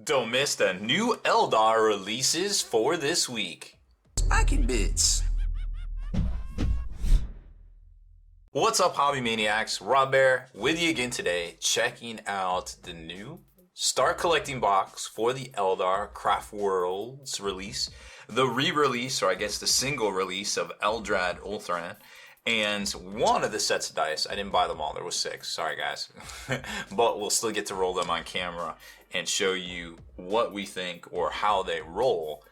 Don't miss the new Eldar releases for this week. Spiking bits. What's up, hobby maniacs? Baer with you again today, checking out the new Start Collecting box for the Eldar Craft Worlds release, the re-release, or I guess the single release of Eldrad Ulthran, and one of the sets of dice. I didn't buy them all, there was 6, sorry guys. But we'll still get to roll them on camera and show you what we think or how they roll.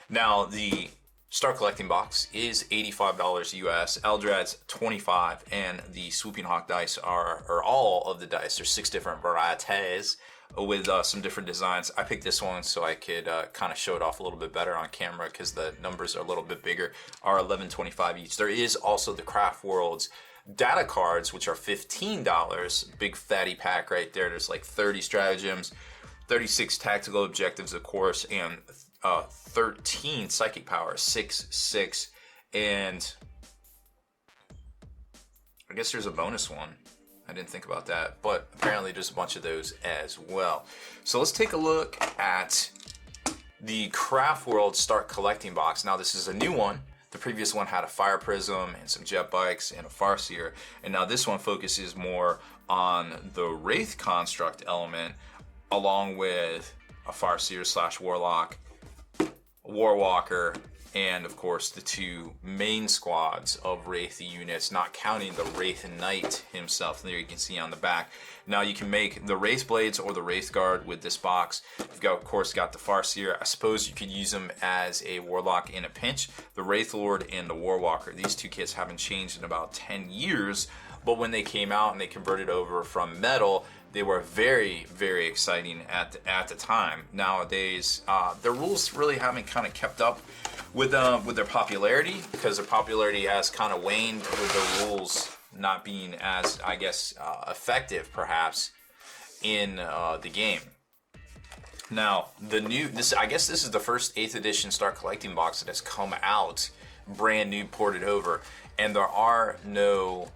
Now, the Start Collecting box is $85 US, Eldrad's $25, and the Swooping Hawk dice are all of the dice. There's 6 different varieties with some different designs. I picked this one so I could kind of show it off a little bit better on camera because the numbers are a little bit bigger, are $11.25 each. There is also the Craft Worlds data cards, which are $15, big fatty pack right there. There's like 30 stratagems, 36 tactical objectives, of course, and 13 psychic power, 6, and I guess there's a bonus one. I didn't think about that, but apparently there's a bunch of those as well. So let's take a look at the Craft World Start Collecting box. Now this is a new one. The previous one had a fire prism and some jet bikes and a farseer, and now this one focuses more on the wraith construct element, along with a farseer / warlock, warwalker, and of course the 2 main squads of Wraith units, not counting the Wraith Knight himself. There you can see on the back. Now you can make the Wraith Blades or the Wraith Guard with this box. You've got, of course, got the Farseer. I suppose you could use them as a Warlock in a pinch. The Wraith Lord and the Warwalker. These 2 kits haven't changed in about 10 years, but when they came out and they converted over from metal, they were very, very exciting at the time. Nowadays, the rules really haven't kind of kept up with their popularity, because their popularity has kind of waned with the rules not being as, I guess, effective perhaps in the game. Now, I guess this is the first 8th edition Start Collecting box that has come out brand new, ported over, and there are no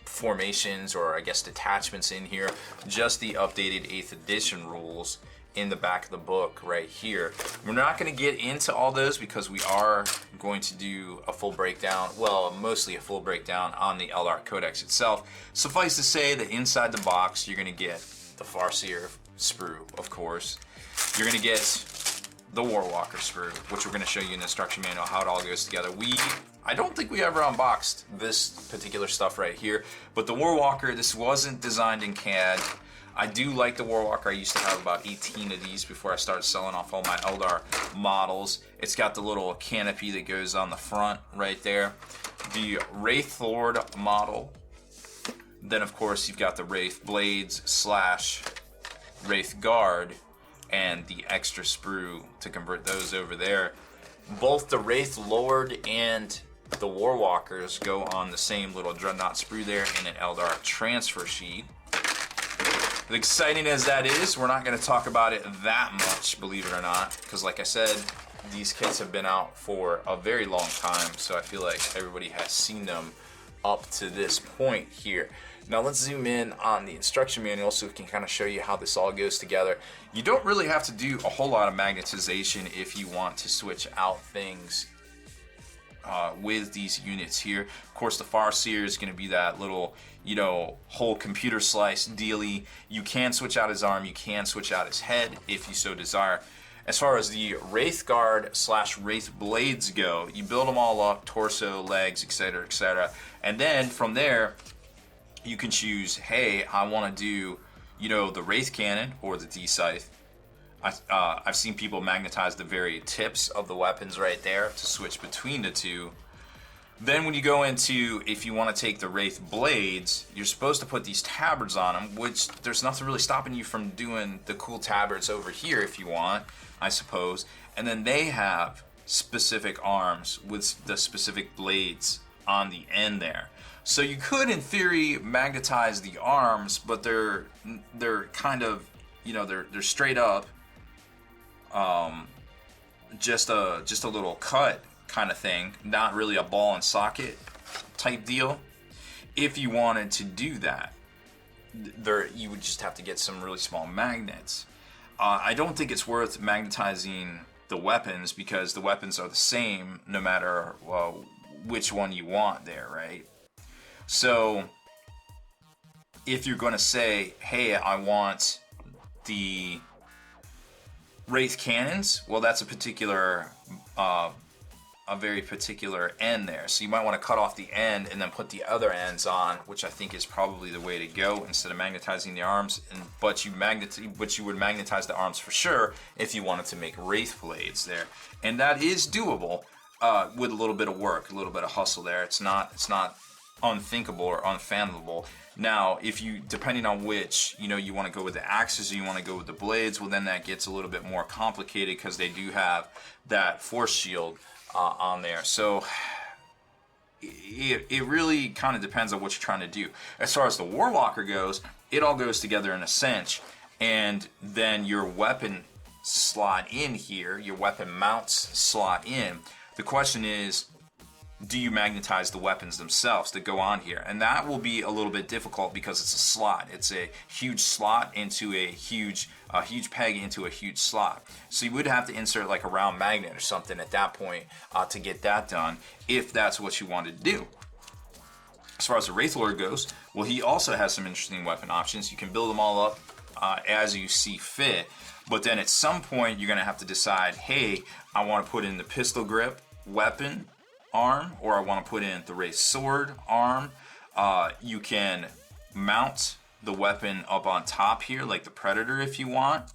formations or I guess detachments in here, just the updated 8th edition rules in the back of the book right here. We're not going to get into all those because we are going to do a full breakdown, well, mostly a full breakdown on the Eldar Codex itself. Suffice to say that inside the box you're going to get the Farseer sprue, of course. You're going to get the Warwalker sprue, which we're going to show you in the instruction manual how it all goes together. I don't think we ever unboxed this particular stuff right here, but the Warwalker, this wasn't designed in CAD. I do like the Warwalker. I used to have about 18 of these before I started selling off all my Eldar models. It's got the little canopy that goes on the front right there. The Wraith Lord model. Then of course you've got the Wraith Blades / Wraith Guard and the extra sprue to convert those over there. Both the Wraith Lord and the Warwalkers go on the same little Dreadnought sprue there in an Eldar transfer sheet. As exciting as that is, we're not going to talk about it that much, believe it or not, because like I said, these kits have been out for a very long time, so I feel like everybody has seen them up to this point here. Now let's zoom in on the instruction manual so we can kind of show you how this all goes together. You don't really have to do a whole lot of magnetization if you want to switch out things with these units here. Of course, the Farseer is going to be that little, whole computer slice dealy. You can switch out his arm, you can switch out his head if you so desire. As far as the Wraith Guard / Wraith Blades go, you build them all up, torso, legs, etc., etc. And then from there, you can choose, hey, I want to do, the Wraith Cannon or the D-Scythe. I've seen people magnetize the very tips of the weapons right there to switch between the 2. Then when you go into, if you want to take the Wraith Blades, you're supposed to put these tabards on them, which there's nothing really stopping you from doing the cool tabards over here if you want, I suppose. And then they have specific arms with the specific blades on the end there. So you could, in theory, magnetize the arms, but they're kind of, they're straight up, just a little cut kind of thing, not really a ball and socket type deal. If you wanted to do that, you would just have to get some really small magnets. I don't think it's worth magnetizing the weapons, because the weapons are the same no matter which one you want there, right? So if you're going to say, hey, I want the Wraith cannons, well, that's a particular, a very particular end there. So you might want to cut off the end and then put the other ends on, which I think is probably the way to go instead of magnetizing the arms. But you would magnetize the arms for sure if you wanted to make Wraith blades there, and that is doable with a little bit of work, a little bit of hustle there. It's not unthinkable or unfathomable. Now, if you, depending on which, you want to go with the axes or you want to go with the blades, well, then that gets a little bit more complicated because they do have that force shield on there. So it really kind of depends on what you're trying to do. As far as the Warwalker goes, it all goes together in a cinch, and then your weapon slot in here, your weapon mounts slot in. The question is, do you magnetize the weapons themselves that go on here? And that will be a little bit difficult because it's a slot. It's a huge slot into a huge peg into a huge slot. So you would have to insert like a round magnet or something at that point to get that done, if that's what you wanted to do. As far as the Wraith Lord goes, well, he also has some interesting weapon options. You can build them all up as you see fit, but then at some point you're gonna have to decide, hey, I want to put in the pistol grip weapon arm, or I want to put in the Wraith sword arm. You can mount the weapon up on top here like the Predator if you want.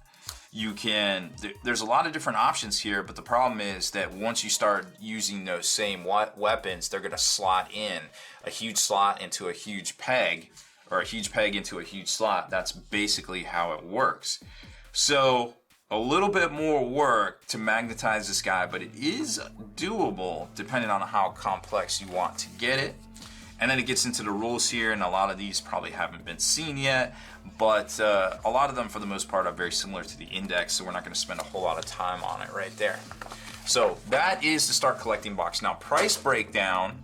You can, there's a lot of different options here, but the problem is that once you start using those same weapons, they're going to slot in a huge slot into a huge peg, or a huge peg into a huge slot. That's basically how it works. So a little bit more work to magnetize this guy, but it is doable depending on how complex you want to get it. And then it gets into the rules here, and a lot of these probably haven't been seen yet, but a lot of them for the most part are very similar to the index, so we're not going to spend a whole lot of time on it right there. So that is the Start Collecting box. Now, price breakdown,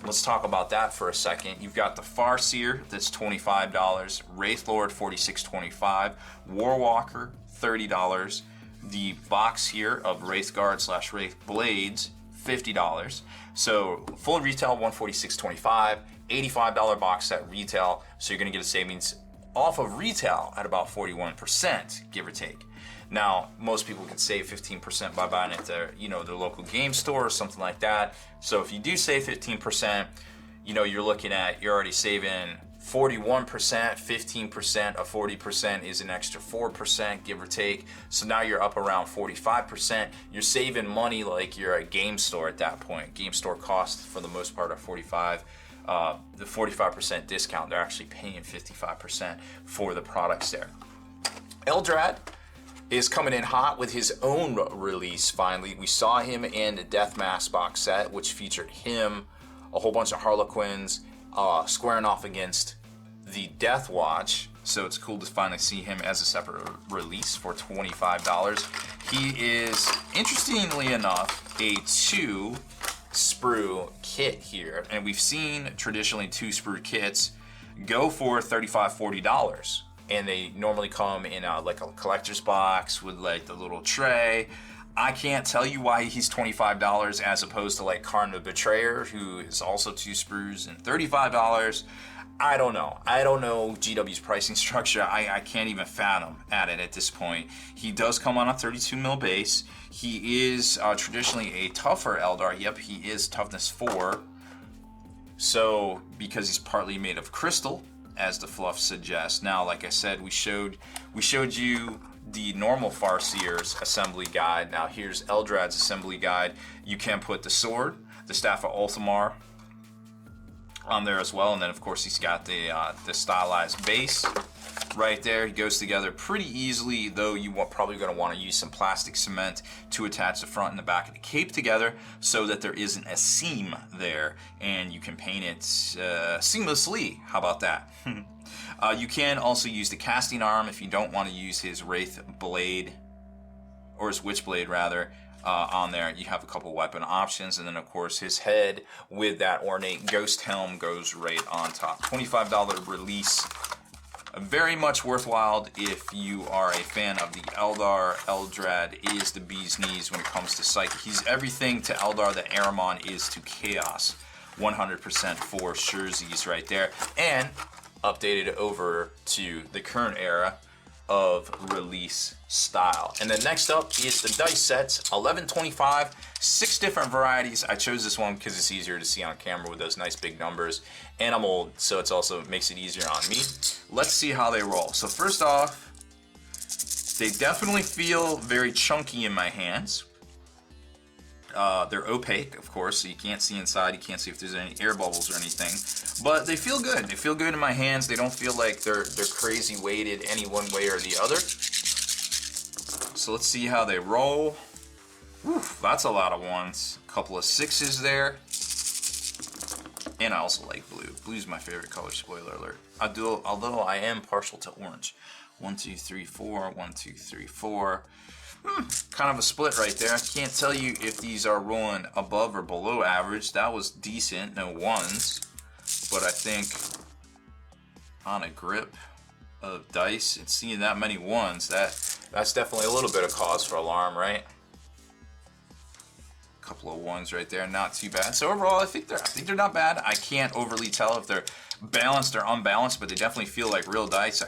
let's talk about that for a second. You've got the Farseer, that's $25, Wraith Lord $46.25, Warwalker $30, the box here of Wraith Guard / Wraith Blades $50. So full retail $146.25, $85 box set retail. So you're gonna get a savings off of retail at about 41%, give or take. Now, most people can save 15% by buying it at their local game store or something like that. So if you do save 15%, you're already saving 41%, 15% of 40% is an extra 4%, give or take. So now you're up around 45%. You're saving money like you're a game store at that point. Game store costs for the most part are 45. The 45% discount, they're actually paying 55% for the products there. Eldrad is coming in hot with his own release finally. We saw him in the Death Mask box set, which featured him, a whole bunch of Harlequins, squaring off against the Death Watch. So it's cool to finally see him as a separate release for $25. He is, interestingly enough, a 2 sprue kit here. And we've seen traditionally 2 sprue kits go for $35, $40. And they normally come in like a collector's box with like the little tray. I can't tell you why he's $25 as opposed to like Karn the Betrayer, who is also 2 sprues and $35. I don't know. I don't know GW's pricing structure. I can't even fathom at it at this point. He does come on a 32 mil base. He is traditionally a tougher Eldar. Yep, he is toughness 4. So because he's partly made of crystal, as the fluff suggests. Now, like I said, we showed you the normal Farseer's assembly guide. Now here's Eldrad's assembly guide. You can put the sword, the Staff of Ulthamar on there as well, and then of course he's got the stylized base right there. He goes together pretty easily, though you probably going to want to use some plastic cement to attach the front and the back of the cape together so that there isn't a seam there, and you can paint it seamlessly. How about that? You can also use the casting arm if you don't want to use his Wraith blade, or his Witchblade rather, on there. You have a couple weapon options, and then of course his head with that ornate ghost helm goes right on top. $25 release very much worthwhile if you are a fan of the Eldar. Eldrad is the bee's knees when it comes to Psychic. He's everything to Eldar that Ahriman is to Chaos. 100% for surezies right there. And updated over to the current era of release style. And then next up is the dice sets, 1125, 6 different varieties. I chose this one because it's easier to see on camera with those nice big numbers. And I'm old, so it's also makes it easier on me. Let's see how they roll. So first off, they definitely feel very chunky in my hands. They're opaque, of course, so you can't see inside. You can't see if there's any air bubbles or anything. But they feel good. They feel good in my hands. They don't feel like they're crazy weighted any one way or the other. So let's see how they roll. Whew, that's a lot of ones. A couple of 6s there. And I also like blue. Blue's my favorite color, spoiler alert. Although I am partial to orange. 1, 2, 3, 4. 1, 2, 3, 4. Kind of a split right there. I can't tell you if these are rolling above or below average. That was decent, no 1s. But I think on a grip of dice and seeing that many 1s, that's definitely a little bit of cause for alarm, right? A couple of 1s right there, not too bad. So overall, I think they're not bad. I can't overly tell if they're balanced or unbalanced, but they definitely feel like real dice. I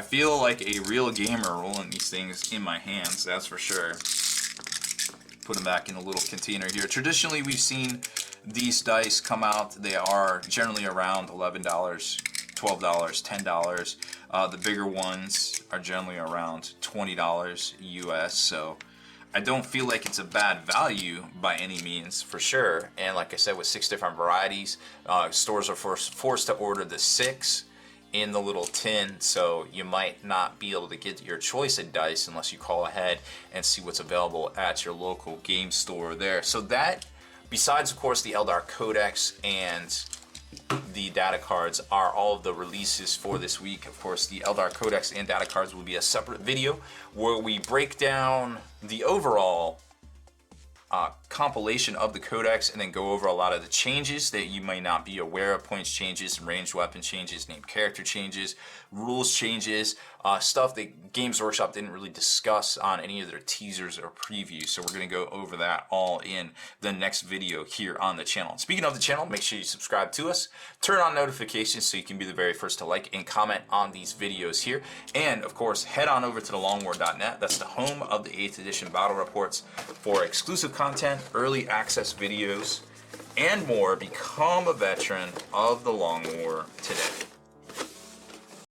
feel like a real gamer rolling these things in my hands, that's for sure. Put them back in a little container here. Traditionally, we've seen these dice come out. They are generally around $11, $12, $10. The bigger ones are generally around $20 US. So I don't feel like it's a bad value by any means, for sure. And like I said, with 6 different varieties, stores are forced to order the 6 in the little tin, so you might not be able to get your choice of dice unless you call ahead and see what's available at your local game store there. So that, besides of course the Eldar Codex and the data cards, are all of the releases for this week. Of course, the Eldar Codex and data cards will be a separate video where we break down the overall compilation of the Codex and then go over a lot of the changes that you may not be aware of. Points changes, ranged weapon changes, named character changes, rules changes, stuff that Games Workshop didn't really discuss on any of their teasers or previews. So we're going to go over that all in the next video here on the channel. Speaking of the channel, make sure you subscribe to us, turn on notifications so you can be the very first to like and comment on these videos here. And of course, head on over to thelongwar.net. That's the home of the 8th edition battle reports for exclusive content, early access videos, and more. Become a veteran of the Long War today.